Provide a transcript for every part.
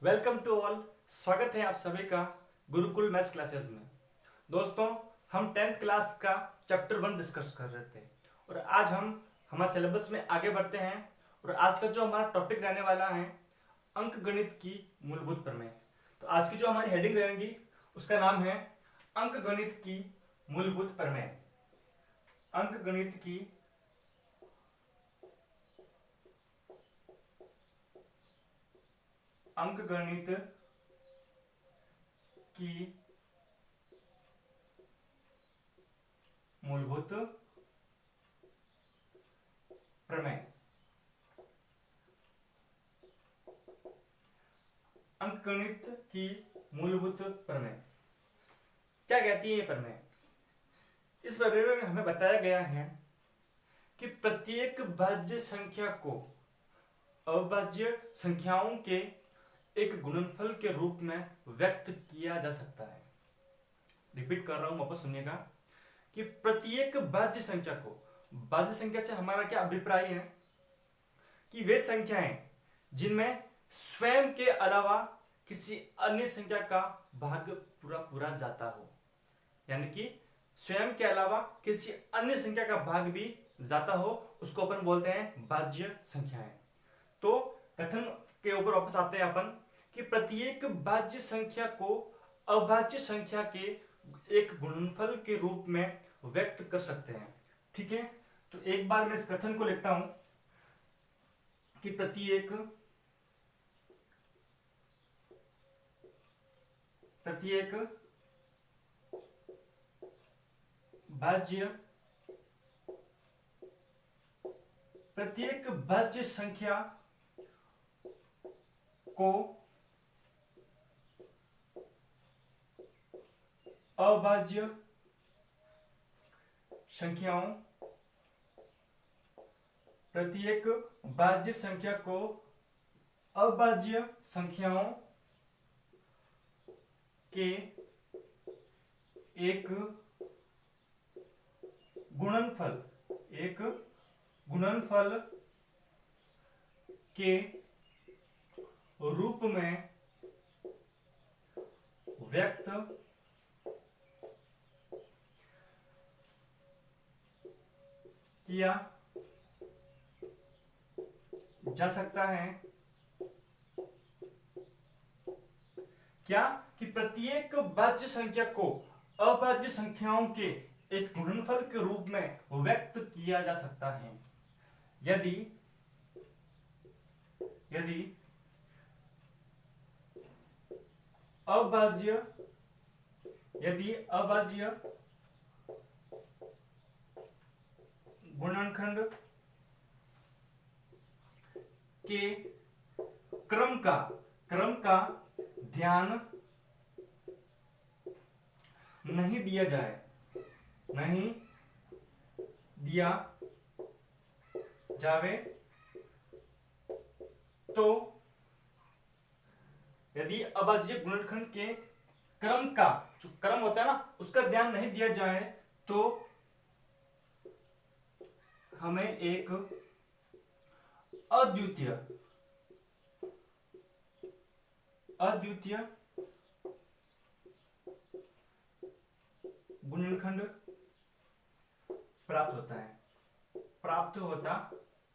Welcome to all. स्वागत है आप सभी का गुरुकुल मैथ्स क्लासेस में। दोस्तों, हम 10th क्लास का चैप्टर 1 डिस्कस कर रहे थे और आज हम हमारे सिलेबस में आगे बढ़ते हैं। और आज का जो हमारा टॉपिक रहने वाला है अंकगणित की मूलभूत प्रमेय। तो आज की जो हमारी हेडिंग रहेगी उसका नाम है अंकगणित की मूलभूत प्रमेय। अंकगणित की अंकगणित की मूलभूत प्रमेय। अंकगणित की मूलभूत प्रमेय क्या कहती है ये प्रमेय? इस प्रमेय में हमें बताया गया है कि प्रत्येक भाज्य संख्या को अभाज्य संख्याओं के एक गुणनफल के रूप में व्यक्त किया जा सकता है। रिपीट कर रहा हूं, वापस सुनिएगा कि प्रत्येक भाज्य संख्या को, भाज्य संख्या से हमारा क्या अभिप्राय है कि वे संख्याएं जिनमें स्वयं के अलावा किसी अन्य संख्या का भाग पूरा पूरा जाता हो, यानी कि स्वयं के अलावा किसी अन्य संख्या का भाग भी जाता हो, उसको अपन बोलते हैं भाज्य संख्याएं। तो कथन के ऊपर वापस आते हैं अपन कि प्रत्येक भाज्य संख्या को अभाज्य संख्या के एक गुणनफल के रूप में व्यक्त कर सकते हैं। ठीक है, तो एक बार मैं इस कथन को लिखता हूं कि प्रत्येक भाज्य संख्या को अभाज्य संख्याओं प्रत्येक भाज्य संख्या को अभाज्य संख्याओं के एक गुणनफल के रूप में व्यक्त किया जा सकता है। क्या कि प्रत्येक भाज्य संख्या को अभाज्य संख्याओं के एक गुणनफल के रूप में व्यक्त किया जा सकता है यदि अभाज्य गुणनखंड के क्रम का ध्यान नहीं दिया जावे तो यदि अभाज्य गुणनखंड के क्रम का, जो क्रम होता है ना, उसका ध्यान नहीं दिया जाए तो हमें एक अद्वितीय गुणनखंड प्राप्त होता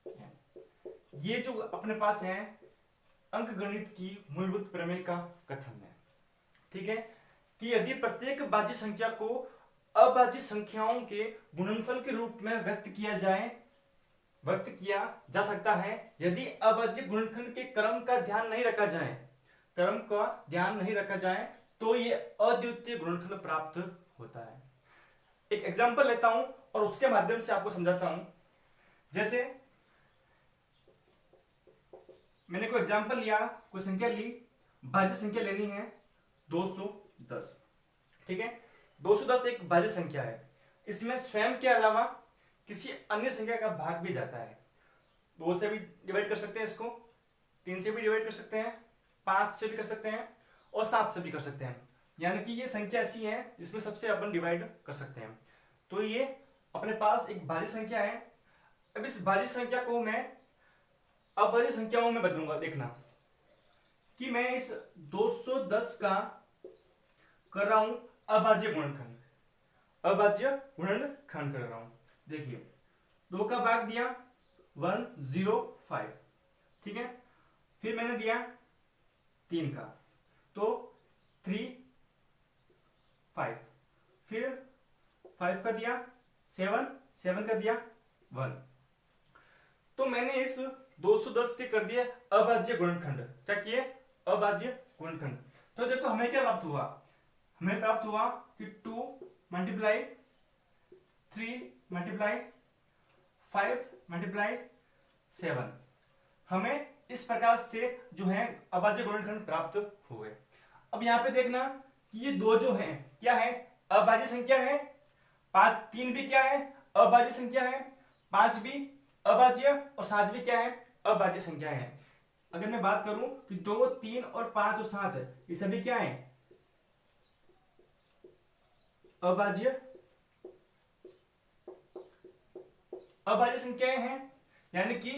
है। ये जो अपने पास है अंकगणित की मूलभूत प्रमेय का कथन है। ठीक है, कि यदि प्रत्येक भाज्य संख्या को अभाज्य संख्याओं के गुणनफल के रूप में व्यक्त किया जा सकता है यदि अभाज्य गुणनखंड के क्रम का ध्यान नहीं रखा जाए तो ये अद्वितीय गुणनखंड प्राप्त होता है। एक एग्जांपल लेता हूं और उसके माध्यम से आपको समझाता हूं। जैसे मैंने कोई एग्जांपल लिया, कोई संख्या ली, भाज्य संख्या लेनी है 210। ठीक है, 210 एक भाज्य संख्या है। इसमें स्वयं के अलावा किसी अन्य संख्या का भाग भी जाता है। 2 से भी डिवाइड कर सकते हैं इसको, 3 से भी डिवाइड कर सकते हैं, 5 से भी कर सकते हैं और 7 से भी कर सकते हैं। यानी कि ये संख्या ऐसी है जिसमें सबसे अपन डिवाइड कर सकते हैं। तो ये अपने पास एक भाज्य संख्या है। अब इस भाज्य संख्या को मैं अभाज्य संख्याओं में बदलूंगा। देखना, कि मैं इस 210 का कर रहा हूं अभाज्य गुणनखंड, अभाज्य गुणनखंड कर रहा हूं। देखिए 2 का भाग दिया 105, ठीक है, फिर मैंने दिया 3 का तो 3 5, फिर 5 का दिया 7, 7 का दिया 1। तो मैंने इस 210 के कर दिया अभाज्य गुणनखंड। क्या किए? अभाज्य गुणनखंड। तो देखो हमें क्या प्राप्त हुआ, हमें प्राप्त हुआ कि 2 मल्टीप्लाई 3 मल्टीप्लाई 5 मल्टीप्लाई 7, हमें इस प्रकार से जो है अभाज्य गुणनखंड प्राप्त हुए। अब यहां पे देखना कि ये दो जो है क्या है, अभाज्य संख्या है। 3 भी क्या है, अभाज्य संख्या है। 5 भी अभाज्य और 7 भी क्या है, अभाज्य संख्या है। अगर मैं बात करूं कि 2, 3 और 5 और 7 ये सभी क्या है, अभाज्य अभाज्य संख्याएं हैं। यानी कि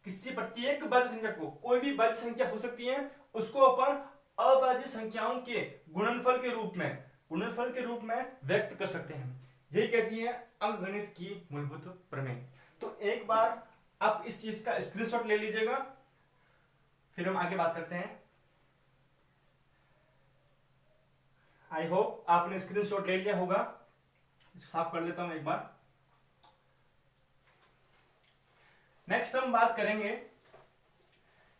किसी प्रत्येक भाज्य संख्या को, कोई भी भाज्य संख्या हो सकती है, उसको अपन अभाज्य संख्याओं के गुणनफल के रूप में व्यक्त कर सकते हैं। यही कहती है अंकगणित की मूलभूत प्रमेय। तो एक बार आप इस चीज का स्क्रीनशॉट ले लीजिएगा, फिर हम आगे बात करते हैं। आई होप आपने स्क्रीनशॉट ले लिया होगा। साफ कर लेता हूं एक बार। नेक्स्ट हम बात करेंगे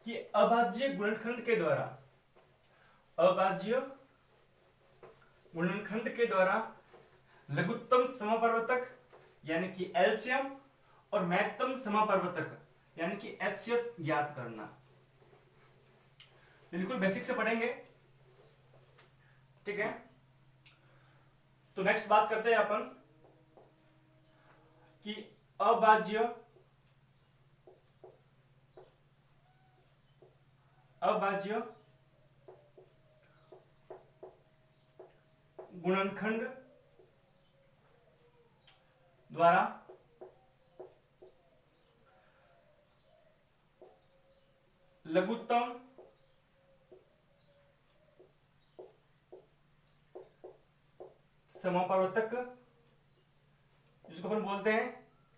कि अभाज्य गुणनखंड के द्वारा, अभाज्य गुणनखंड के द्वारा लघुत्तम समपरिवर्तक यानी कि एलसीएम और महत्तम समपरिवर्तक यानी कि एचसीएफ ज्ञात करना। बिल्कुल बेसिक से पढ़ेंगे, ठीक है। तो नेक्स्ट बात करते हैं अपन कि अभाज्य गुणनखंड द्वारा लघुत्तम समपरिवर्तक जिसको अपन बोलते हैं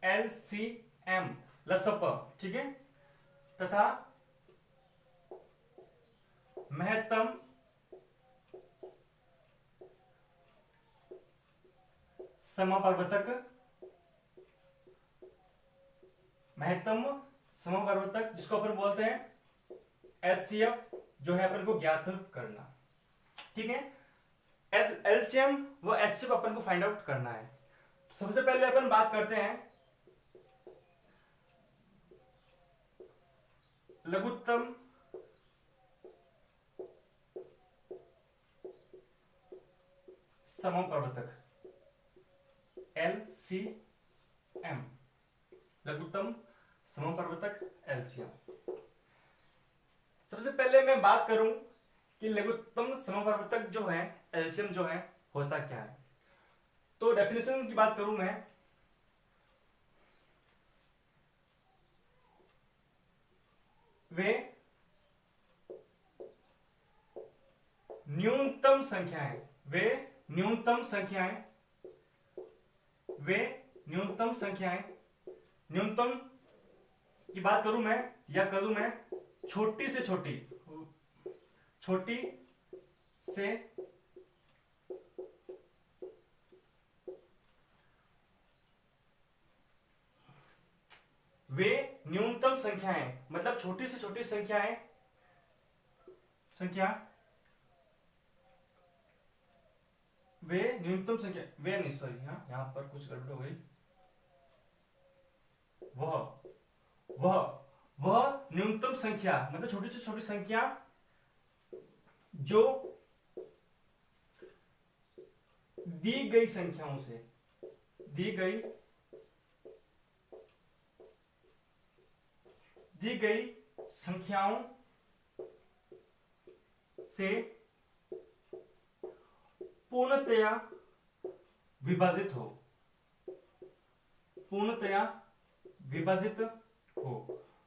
एलसीएम, लसप, ठीक है, तथा महत्तम समपरिवर्तक जिसको अपन बोलते हैं एचसीएफ, जो है अपन को ज्ञात करना, ठीक है। एलसीएम व एचसीएफ अपन को फाइंड आउट करना है। तो सबसे पहले अपन बात करते हैं लघुत्तम समपरिवर्तक एलसीएम, लघुत्तम समपरिवर्तक एलसीएम। सबसे पहले मैं बात करूं कि लघुत्तम समपरिवर्तक जो है एलसीएम जो है होता क्या है। तो डेफिनेशन की बात करूं मैं, वे न्यूनतम संख्याएं, न्यूनतम की बात करूं मैं या करूं मैं छोटी से छोटी वे न्यूनतम संख्याएं, मतलब छोटी से छोटी संख्या वे न्यूनतम संख्या, वे नहीं, सॉरी, हाँ यहां पर कुछ गड़बड़ हो गई। वह न्यूनतम संख्या मतलब छोटी से छोटी संख्या जो दी गई संख्याओं से पूर्णतया विभाजित हो,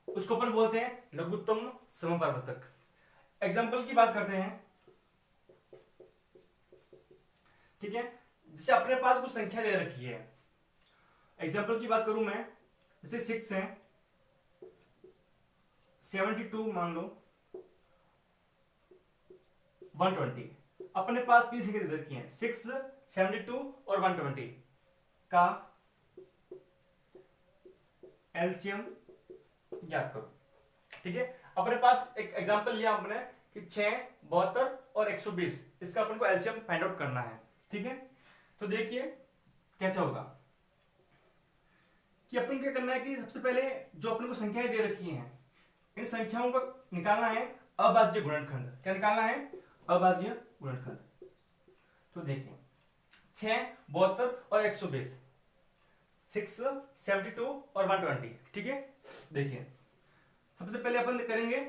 उसको अपन बोलते हैं लघुत्तम समपरिवर्तक। एग्जाम्पल की बात करते हैं, ठीक है। जैसे अपने पास कुछ संख्या दे रखी है, एग्जाम्पल की बात करूं मैं, जैसे 6 है, 72 मान लो, 120। अपने पास तीन संख्या दे रखी है, 6, 72 और 120 का एलसीएम ज्ञात करो, ठीक है। अपने पास एक एग्जांपल लिया हमने कि 6, 72 और 120, इसका अपन को एलसीएम फाइंड आउट करना है, ठीक है। तो देखिए कैसा होगा कि अपन क्या करना है कि सबसे पहले जो अपन को संख्याएं दे रखी हैं, इन संख्याओं को निकालना है अभाज्य गुणनखंड। क्या निकालना है? अभाज्य गुणनखंड। तो देखिए 6, 72 और 120, 6, 72 और 120, ठीक है। देखिए सबसे पहले अपन करेंगे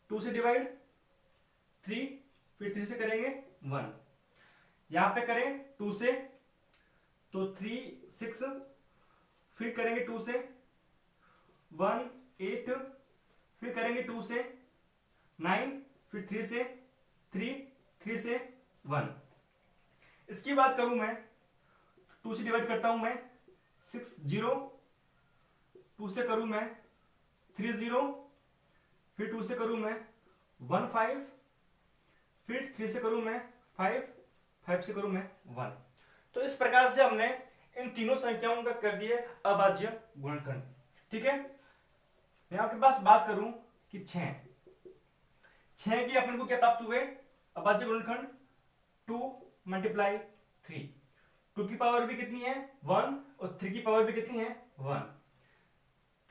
2 से डिवाइड, 3, फिर 3 से करेंगे 1, यहां पे करें 2 से तो 3, 6, फिर करेंगे 2 से 1, 8, फिर करेंगे 2 से 9, फिर 3 से 3, 3 से 1। इसकी बात करूं मैं, 2 से डिवाइड करता हूं मैं 6 0, 2 से करूं मैं 3 0, फिर 2 से करूं मैं 1 5, फिर 3 से करूं मैं 5, 5 से करूं मैं 1। तो इस प्रकार से हमने इन तीनों संख्याओं का कर दिए अभाज्य गुणनखंड, ठीक है। मैं आपके पास बात करूं कि 6 की अपन को क्या प्राप्त हुए अभाज्य गुणनखंड, 2 मल्टीप्लाई 3, 2 की पावर भी कितनी है 1 और 3 की पावर भी कितनी है 1।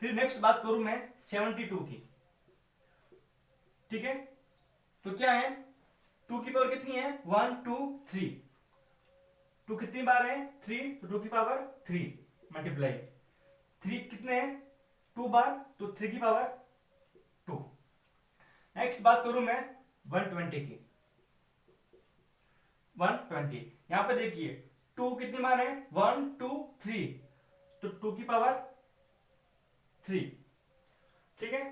फिर नेक्स्ट बात करूं मैं 72 की, ठीक है। तो क्या है 2 की पावर कितनी है 1 2 3, 2 कितनी बार है 3, तो 2 की पावर 3 मल्टीप्लाई 3 कितने हैं 2 बार, तो 3 की पावर 2। नेक्स्ट बात करूं मैं 120 की, 120 यहां पे देखिए 2 कितनी बार है 1 2 3, तो 2 की पावर 3, ठीक है।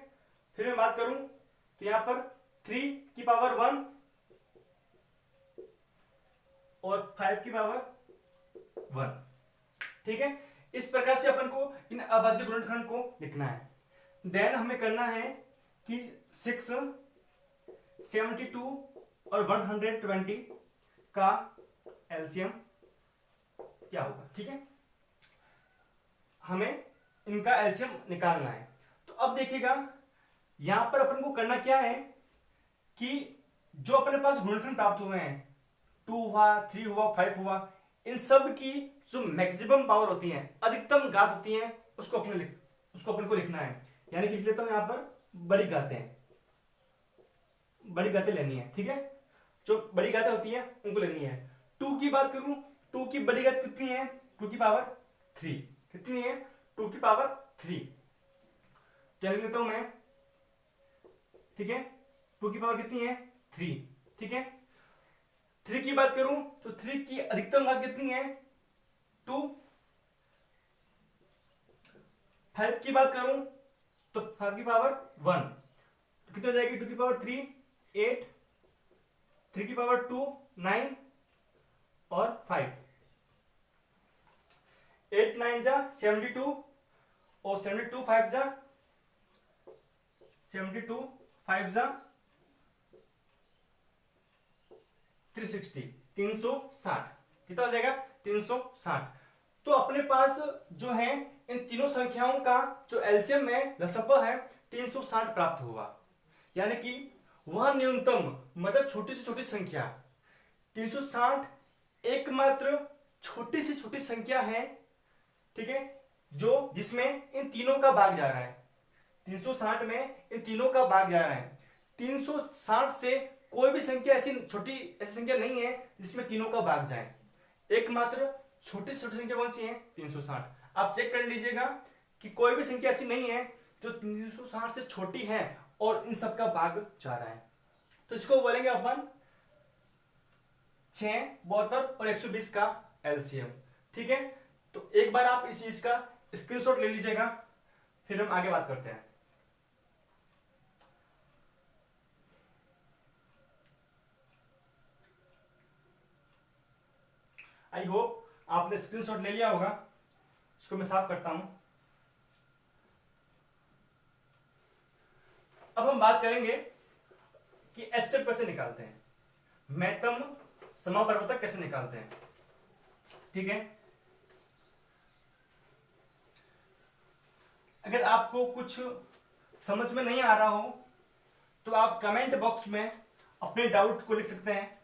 फिर मैं बात करूं तो यहां पर 3 की पावर 1 और 5 की पावर 1, ठीक है। इस प्रकार से अपन को इन अभाज्य गुणनखंड को लिखना है। देन हमें करना है कि 6, 72 और 120 का एलसीएम क्या होगा, ठीक है। हमें इनका एलसीएम निकालना है। तो अब देखिएगा यहां पर अपन को करना क्या है कि जो अपने पास गुणनखंड प्राप्त हुए हैं, 2 हुआ, 3 हुआ, 5 हुआ, इन सब की जो मैक्सिमम पावर होती है, अधिकतम घात होती है, उसको अपन को लिखना है। यानी कि लिख लेता हूं यहां पर बड़ी घातें लेनी है, ठीक है। जो बड़ी घातें होती है उनको लेनी है। 2 की बात करूं, 2 की बड़ी घात कितनी है 2 की पावर 3, कितनी है 2 की पावर 3, क्या लिख लेता हूं मैं, ठीक है। 2 की पावर कितनी है 3, ठीक है। 3 की बात करूं तो 3 की अधिकतम घात कितनी है 2। 5 की बात करूं तो 5 की पावर 1, तो कितनी हो जाएगी 2 की पावर 3 8, 3 की पावर 2 9 और 5, 8 9 जा 72 और 72 5 जा 72 5 जा 360, 360, कितना हो जाएगा 360। तो अपने पास जो है इन तीनों संख्याओं का जो एलसीएम है लसपा है 360 प्राप्त हुआ। यानी कि वह न्यूनतम मतलब छोटी से छोटी संख्या 360 एकमात्र छोटी से छोटी संख्या है, ठीक है, जो जिसमें इन तीनों का भाग जा रहा है। 360 में इन तीनों का भाग जा रहा है। 360 से कोई भी संख्या ऐसी संख्या नहीं है जिसमें तीनों का भाग जाए। एकमात्र छोटी से छोटी संख्या कौन सी है 360। आप चेक कर लीजिएगा कि कोई भी संख्या ऐसी नहीं है जो 360 से छोटी है और इन सब का भाग जा रहा है। तो इसको बोलेंगे अपन 6, 72 और 120 का एलसीएम, ठीक है। तो एक बार आप इस चीज का स्क्रीनशॉट ले लीजिएगा, फिर हम आगे बात करते हैं। आई होप आपने स्क्रीनशॉट ले लिया होगा। इसको मैं साफ करता हूं। अब हम बात करेंगे कि HCF कैसे निकालते हैं, महत्तम समापवर्तक कैसे निकालते हैं। ठीक है, अगर आपको कुछ समझ में नहीं आ रहा हो तो आप कमेंट बॉक्स में अपने डाउट्स को लिख सकते हैं,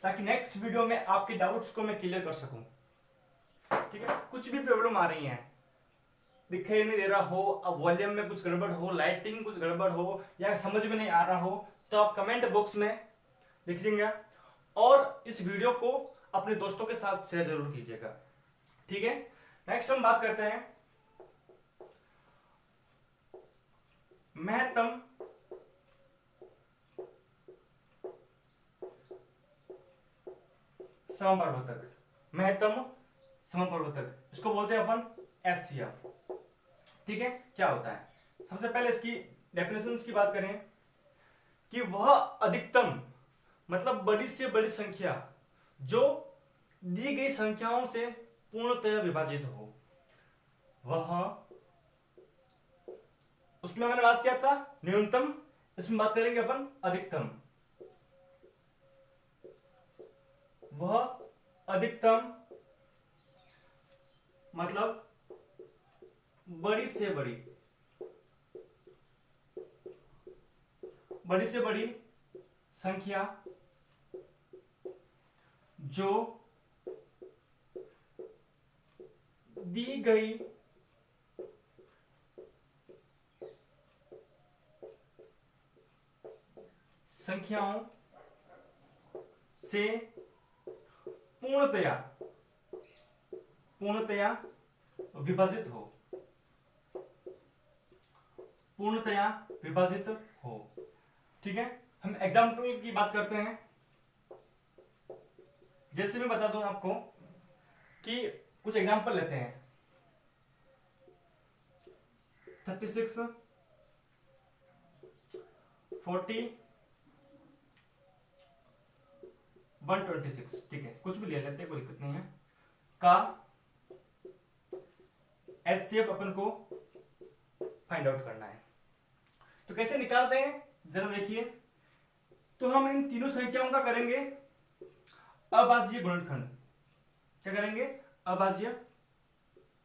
ताकि नेक्स्ट वीडियो में आपके डाउट्स को मैं क्लियर कर सकूं। ठीक है, कुछ भी प्रॉब्लम आ रही है, दिखाई नहीं दे रहा हो, अब वॉल्यूम में कुछ गड़बड़ हो, लाइटिंग कुछ गड़बड़ हो, या समझ में नहीं आ रहा हो, तो आप कमेंट बॉक्स में लिख देंगे और इस वीडियो को अपने दोस्तों के साथ शेयर जरूर कीजिएगा। ठीक है, नेक्स्ट हम बात करते हैं महत्तम समपवर्तक। महत्तम समपवर्तक, इसको बोलते हैं अपन HCF। ठीक है, क्या होता है, सबसे पहले इसकी डेफिनेशंस की बात करें कि वह अधिकतम मतलब बड़ी से बड़ी संख्या जो दी गई संख्याओं से पूर्णतः विभाजित हो, वह, उसमें मैंने बात किया था न्यूनतम, इसमें बात करेंगे अपन अधिकतम। वह अधिकतम मतलब बड़ी से बड़ी संख्या जो दी गई संख्याओं से पूर्णतया विभाजित हो, पूर्णतया विभाजित हो। ठीक है, हम एग्जाम्पल की बात करते हैं। जैसे मैं बता दूं आपको कि कुछ एग्जाम्पल लेते हैं। 36, 40, 126, ठीक है, कुछ भी ले लेते हैं, कोई दिक्कत नहीं है, का HCF अपन को फाइंड आउट करना है। तो कैसे निकालते हैं जरा देखिए। तो हम इन तीनों संख्याओं का करेंगे अभाज्य गुणनखंड। क्या करेंगे? अभाज्य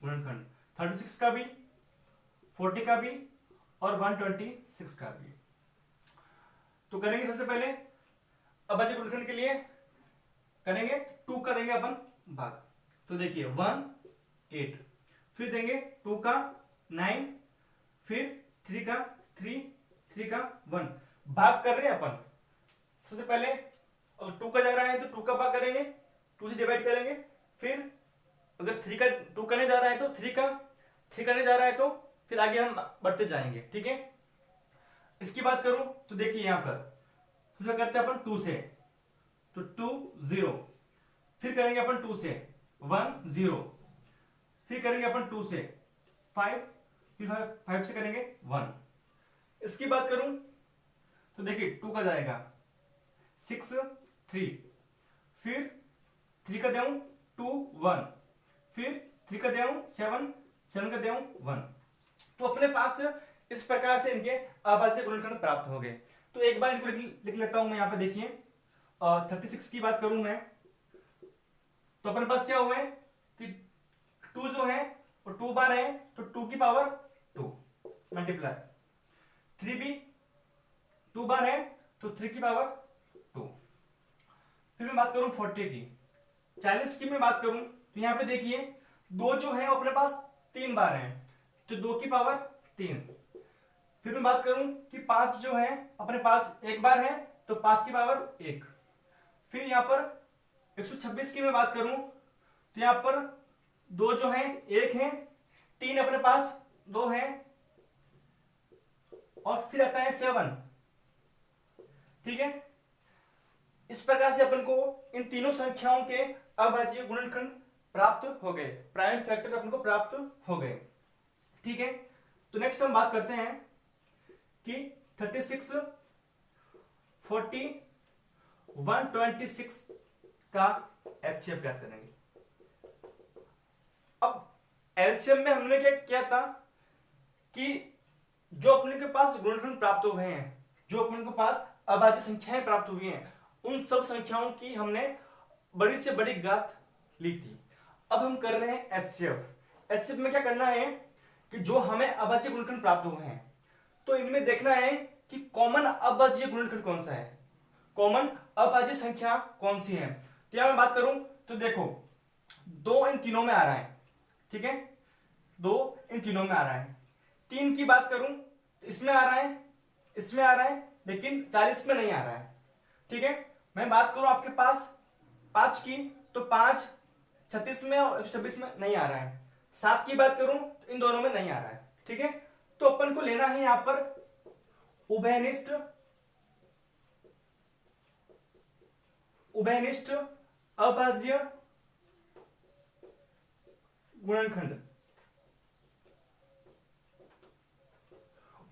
गुणनखंड। 36 का भी, 40 का भी और 126 का भी। तो करेंगे सबसे पहले अभाज्य गुणनखंड के लिए करेंगे 2 करेंगे अपन भाग। तो देखिए 1 8, फिर देंगे 2 का 9, फिर 3 का 3, 3 का 1, भाग कर रहे हैं अपन। सबसे पहले अगर 2 का जा रहा है तो 2 का भाग करेंगे, 2 से डिवाइड करेंगे, फिर अगर 3 का 2 करने जा रहा है तो 3 करने जा रहा है, तो फिर आगे हम बढ़ते जाएंगे। ठीक है, इसकी बात करूं तो देखिए यहां पर सबसे करते हैं अपन 2 से, तो 2 0, फिर करेंगे अपन 2 से 1 0, फिर करेंगे अपन 2 से 5, फिर 5 से करेंगे 1। इसकी बात करूं तो देखिए 2 का जाएगा 6 3, फिर 3 का देऊं 2 1, फिर 3 का देऊं 7, 7 का देऊं 1। तो अपने पास इस प्रकार से इनके अभाज्य गुणनखंड प्राप्त हो गए। तो एक बार इनको लिख लेता हूं मैं यहाँ पे। देखिए 36 की बात करूं मैं तो अपने पास क्या हुआ है कि 2 जो है वो 2 बार है, तो 2 की पावर 2 मल्टीप्लाई, 3 भी 2 बार है तो 3 की पावर 2। फिर मैं बात करूं 40 की, 40 की मैं बात करूं तो यहां पे देखिए 2 जो है अपने पास 3 बार है, तो 2 की पावर 3। फिर मैं बात करूं कि 5 जो है अपने पास 1 बार है, तो 5 की पावर 1। फिर यहां पर 126 की मैं बात करूं तो यहां पर 2 जो है 1 है, 3 अपने पास 2 है, और फिर आता है 7। ठीक है, इस प्रकार से अपन को इन तीनों संख्याओं के अभाज्य गुणनखंड प्राप्त हो गए, प्राइम फैक्टर अपन को प्राप्त हो गए। ठीक है, तो नेक्स्ट हम बात करते हैं कि 36 40 126 का एचसीएफ ज्ञात करेंगे। अब एलसीएम में हमने क्या किया था कि जो अपने के पास गुणनखंड प्राप्त हुए हैं, जो अपने के पास अभाज्य संख्याएं प्राप्त हुई हैं, उन सब संख्याओं की हमने बड़ी से बड़ी घात ली थी। अब हम कर रहे हैं एचसीएफ। एचसीएफ में क्या करना है कि जो हमें अभाज्य गुणनखंड प्राप्त हुए हैं, तो इनमें देखना है कि कॉमन अभाज्य गुणनखंड कौन सा है, कॉमन अभाज्य संख्या कौन सी है। तो यहां मैं बात करूं तो देखो 2 इन तीनों में आ रहा है, ठीक है, 2 इन तीनों में आ रहा है। 3 की बात करूं तो इसमें आ रहा है, इसमें आ रहा है, लेकिन 40 में नहीं आ रहा है, ठीक है। मैं बात करूं आपके पास 5 की तो 5 36 में और 126 में नहीं आ रहा है। 7 की बात करूं तो इन दोनों में नहीं आ रहा है, ठीक है। तो अपन को लेना है यहां पर उभयनिष्ठ अभाज्य गुणनखंड।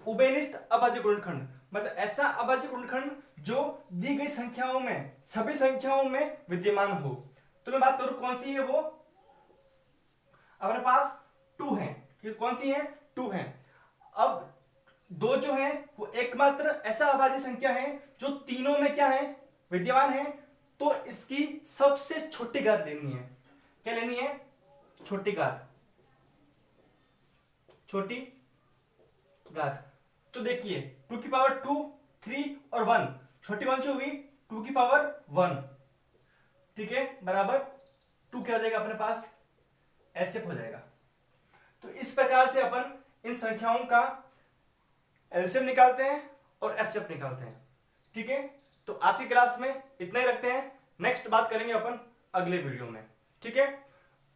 उभयनिष्ठ अभाज्य गुणनखंड मतलब ऐसा अभाज्य गुणनखंड जो दी गई संख्याओं में, सभी संख्याओं में विद्यमान हो। तो मैं बात करूं कौन सी है वो, हमारे पास 2 है, कौन सी है, 2 है। अब 2 जो है वो एकमात्र ऐसा अभाज्य संख्या है जो तीनों में क्या है, विद्यमान है। तो इसकी सबसे छोटी घात लेनी है। क्या लेनी है, छोटी घात, छोटी घात। तो देखिए 2 की पावर 2, 3 और 1, छोटी कौन सी हुई, 2 की पावर 1, ठीक है, बराबर 2 क्या हो जाएगा अपने पास, एचसीएफ हो जाएगा। तो इस प्रकार से अपन इन संख्याओं का एलसीएम निकालते हैं और एचसीएफ निकालते हैं, ठीक है। तो आज की क्लास में इतना ही रखते हैं, नेक्स्ट बात करेंगे अपन अगले वीडियो में, ठीक है।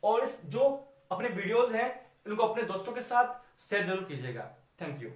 और इस जो अपने वीडियोस हैं इनको अपने दोस्तों के साथ शेयर जरूर कीजिएगा। Thank you.